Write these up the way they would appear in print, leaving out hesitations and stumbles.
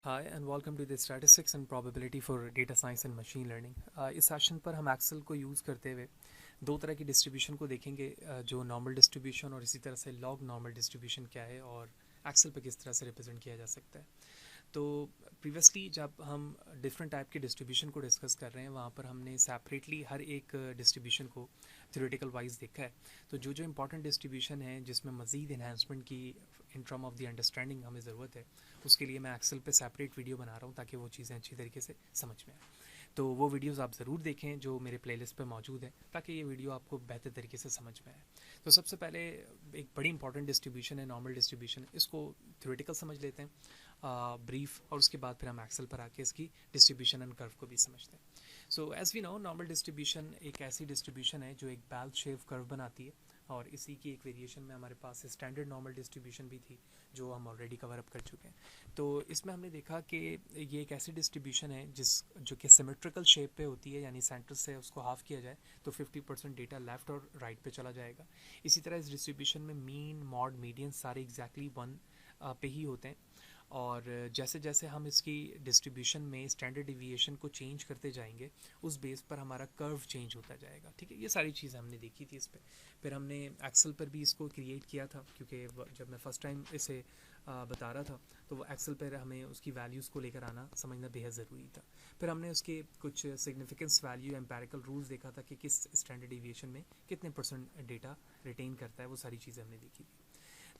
Hi and welcome to the statistics and probability for data science and machine learning. इस session पर हम Excel को use करते हुए दो तरह की डिस्ट्रीब्यूशन को देखेंगे, जो नॉर्मल डिस्ट्रीब्यूशन और इसी तरह से लॉग नॉर्मल डिस्ट्रीब्यूशन क्या है और एक्सेल पर किस तरह से रिप्रेजेंट किया जा सकता है। तो प्रीवियसली जब हम डिफरेंट टाइप के डिस्ट्रीब्यूशन को डिस्कस कर रहे हैं वहाँ पर हमने सेपरेटली हर एक डिस्ट्रीब्यूशन को थ्योरेटिकल वाइज देखा है। तो जो जो इंपॉर्टेंट डिस्ट्रीब्यूशन है जिसमें मज़ीद इन्हांसमेंट की in term of the understanding हमें ज़रूरत है, उसके लिए मैं एक्सेल पे सेपरेट वीडियो बना रहा हूँ ताकि वो चीज़ें अच्छी तरीके से समझ में आए। तो वो वीडियोस आप ज़रूर देखें जो मेरे प्लेलिस्ट पे मौजूद है, ताकि ये वीडियो आपको बेहतर तरीके से समझ में आए। तो सबसे पहले एक बड़ी इंपॉर्टेंट डिस्ट्रीब्यूशन है नॉर्मल डिस्ट्रीब्यूशन, इसको थ्योरेटिकल समझ लेते हैं ब्रीफ, और उसके बाद फिर हम एक्सेल पर आके इसकी डिस्ट्रीब्यूशन एंड कर्व को भी समझते हैं। So as we know, normal distribution एक ऐसी डिस्ट्रीब्यूशन है जो एक बैल शेप कर्व बनाती है, और इसी की एक वेरिएशन में हमारे पास स्टैंडर्ड नॉर्मल डिस्ट्रीब्यूशन भी थी जो हम ऑलरेडी कवर अप कर चुके हैं। तो इसमें हमने देखा कि ये एक ऐसी डिस्ट्रीब्यूशन है जो कि सिमेट्रिकल शेप पे होती है, यानी सेंटर से उसको हाफ किया जाए तो 50% डेटा लेफ्ट और राइट पे चला जाएगा। इसी तरह इस डिस्ट्रीब्यूशन में मीन मॉड मीडियन सारे एग्जैक्टली वन पे ही होते हैं, और जैसे जैसे हम इसकी डिस्ट्रीब्यूशन में स्टैंडर्ड डिविएशन को चेंज करते जाएंगे उस बेस पर हमारा कर्व चेंज होता जाएगा। ठीक है, ये सारी चीज़ें हमने देखी थी इस पर। फिर हमने एक्सेल पर भी इसको क्रिएट किया था, क्योंकि जब मैं फ़र्स्ट टाइम इसे बता रहा था तो वो एक्सेल पर हमें उसकी वैल्यूज़ को लेकर आना समझना बेहद ज़रूरी था। फिर हमने उसके कुछ सिग्निफिकेंस वैल्यू एम्पेरिकल रूल्स देखा था कि किस स्टैंडर्ड डिविएशन में कितने % डेटा रिटेन करता है, वो सारी चीज़ें हमने देखी थी।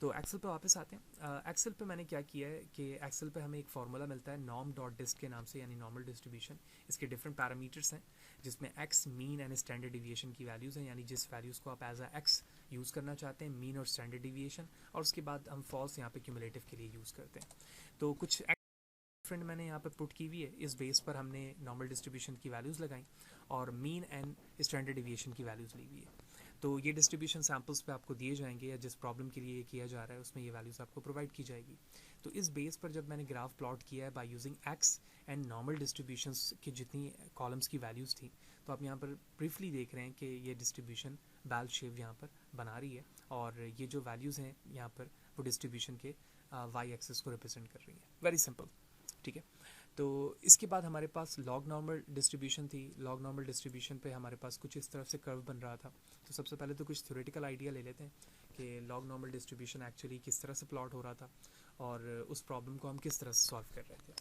तो एक्सेल पे वापस आते हैं। एक्सेल पे मैंने क्या किया है कि एक्सेल पे हमें एक फार्मूला मिलता है नॉर्म डॉट डिस्ट के नाम से, यानी नॉर्मल डिस्ट्रीब्यूशन। इसके डिफरेंट पैरामीटर्स हैं जिसमें x, mean and standard deviation की वैल्यूज़ हैं, यानी जिस वैल्यूज़ को आप एज अ एक्स यूज़ करना चाहते हैं, मीन और स्टैंडर्ड डिविएशन, और उसके बाद हम फॉल्स यहाँ पे क्यूमुलेटिव के लिए यूज़ करते हैं। तो कुछ डिफरेंट मैंने यहाँ पे पुट की हुई है, इस बेस पर हमने नॉर्मल डिस्ट्रीब्यूशन की वैल्यूज़ लगाई और मीन एंड स्टैंडर्ड डिविएशन की वैल्यूज़ ली हुई है। तो ये डिस्ट्रीब्यूशन सैम्पल्स पे आपको दिए जाएंगे, या जिस प्रॉब्लम के लिए ये किया जा रहा है उसमें ये वैल्यूज़ आपको प्रोवाइड की जाएगी। तो इस बेस पर जब मैंने ग्राफ प्लॉट किया है by using x and normal distributions की जितनी कॉलम्स की वैल्यूज़ थी, तो आप यहाँ पर ब्रीफली देख रहे हैं कि ये डिस्ट्रीब्यूशन बैल शेप यहाँ पर बना रही है, और ये जो वैल्यूज़ हैं यहाँ पर वो डिस्ट्रीब्यूशन के वाई एक्सिस को रिप्रेजेंट कर रही हैं। Very simple. ठीक है, तो इसके बाद हमारे पास लॉग नॉर्मल डिस्ट्रीब्यूशन थी। लॉग नॉर्मल डिस्ट्रीब्यूशन पे हमारे पास कुछ इस तरफ से कर्व बन रहा था। तो सबसे पहले तो कुछ थ्योरेटिकल आइडिया ले लेते हैं कि लॉग नॉर्मल डिस्ट्रीब्यूशन एक्चुअली किस तरह से प्लॉट हो रहा था और उस प्रॉब्लम को हम किस तरह से सॉल्व कर रहे थे।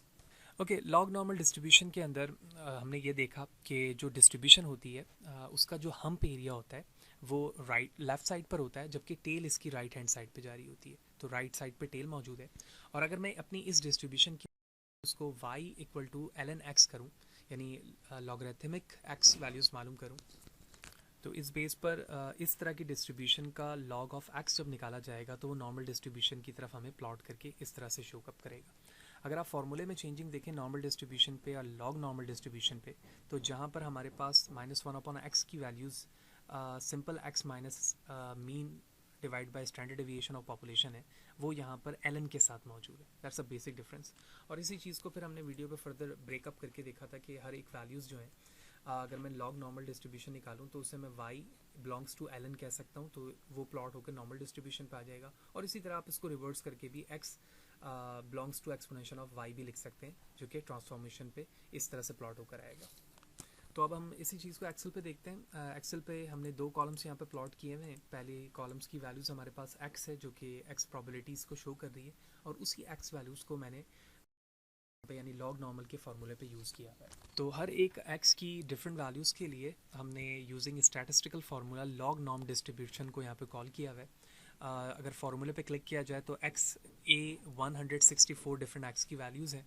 ओके, लॉग नॉर्मल डिस्ट्रीब्यूशन के अंदर हमने ये देखा कि जो डिस्ट्रीब्यूशन होती है उसका जो हम्प एरिया होता है वो लेफ्ट साइड पर होता है, जबकि टेल इसकी राइट हैंड साइड पे जा रही होती है। तो राइट साइड पे टेल मौजूद है, और अगर मैं अपनी इस डिस्ट्रीब्यूशन की उसको y equal to L N X करूँ, यानी लॉगरिथमिक x वैल्यूज़ मालूम करूँ, तो इस बेस पर इस तरह की डिस्ट्रीब्यूशन का log ऑफ x जब निकाला जाएगा तो वो नॉर्मल डिस्ट्रीब्यूशन की तरफ हमें प्लॉट करके इस तरह से शो अप करेगा। अगर आप फॉर्मूले में चेंजिंग देखें नॉर्मल डिस्ट्रीब्यूशन पे या लॉग नॉर्मल डिस्ट्रीब्यूशन पे, तो जहाँ पर हमारे पास -1/x की values simple x minus mean divide by standard deviation of population है, वो यहाँ पर एल के साथ मौजूद है। That's a basic difference. और इसी चीज़ को फिर हमने वीडियो पे फर्दर ब्रेकअप करके देखा था कि हर एक वैल्यूज़ जो हैं, अगर मैं लॉग नॉर्मल डिस्ट्रीब्यूशन निकालूं तो उसे मैं y बिलोंग्स टू एल कह सकता हूं, तो वो प्लॉट होकर नॉर्मल डिस्ट्रीब्यूशन पे आ जाएगा। और इसी तरह आप इसको रिवर्स करके भी x belongs to exponential of y भी लिख सकते हैं, जो कि ट्रांसफॉर्मेशन पे इस तरह से प्लॉट होकर आएगा। तो अब हम इसी चीज़ को एक्सेल पे देखते हैं। एक्सेल पे हमने दो कॉलम्स यहाँ पे प्लॉट किए हुए हैं। पहले कॉलम्स की वैल्यूज़ हमारे पास x है, जो कि x प्रोबेबिलिटीज़ को शो कर रही है, और उसी x वैल्यूज़ को मैंने यानी लॉग नॉर्मल के फार्मूले पे यूज़ किया है। तो हर एक x की डिफरेंट वैल्यूज़ के लिए हमने using statistical formula log norm distribution को यहाँ पे कॉल किया हुआ है। अगर फार्मूले पे क्लिक किया जाए तो x a 164 डिफरेंट x की वैल्यूज़ है।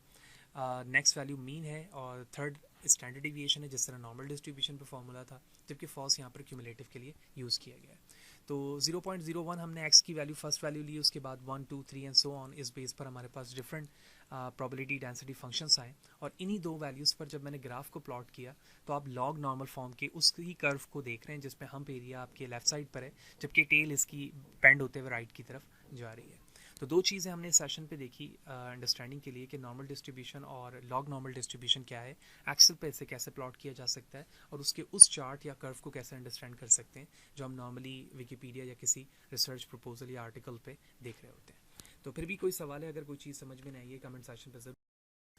नेक्स्ट वैल्यू मीन है, और थर्ड स्टैंडर्ड डिविएशन है, जिस तरह नॉर्मल डिस्ट्रीब्यूशन पे फार्मूला था, जबकि फॉल्स यहाँ पर क्यूमुलेटिव के लिए यूज़ किया गया है। तो 0.01 हमने x की वैल्यू फर्स्ट वैल्यू ली, उसके बाद 1 2 3 एंड सो ऑन। इस बेस पर हमारे पास डिफरेंट प्रोबेबिलिटी डेंसिटी फंक्शंस आए, और इन्हीं दो वैल्यूज़ पर जब मैंने ग्राफ को प्लॉट किया तो आप लॉग नॉर्मल फॉर्म के उस ही कर्व को देख रहे हैं जिसमें हम्प एरिया आपके लेफ्ट साइड पर है, जबकि टेल इसकी बेंड होते हुए राइट की तरफ जा रही है। तो दो चीज़ें हमने इस सेशन पे देखी अंडरस्टैंडिंग के लिए कि नॉर्मल डिस्ट्रीब्यूशन और लॉग नॉर्मल डिस्ट्रीब्यूशन क्या है, एक्सेल पे इसे कैसे प्लॉट किया जा सकता है, और उसके उस चार्ट या कर्व को कैसे अंडरस्टैंड कर सकते हैं जो हम नॉर्मली विकीपीडिया या किसी रिसर्च प्रपोजल या आर्टिकल पे देख रहे होते हैं। तो फिर भी कोई सवाल है, अगर कोई चीज़ समझ में नहीं आई है कमेंट सेक्शन पर ज़रूर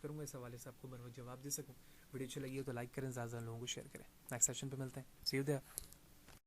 करूँगा इस हवाले से आपको बर वक्त जवाब दे सकूँ। वीडियो अच्छी लगी हो तो लाइक करें, ज़्यादा लोगों को शेयर करें। नेक्स्ट सेशन पे मिलते हैं। सी यू देयर।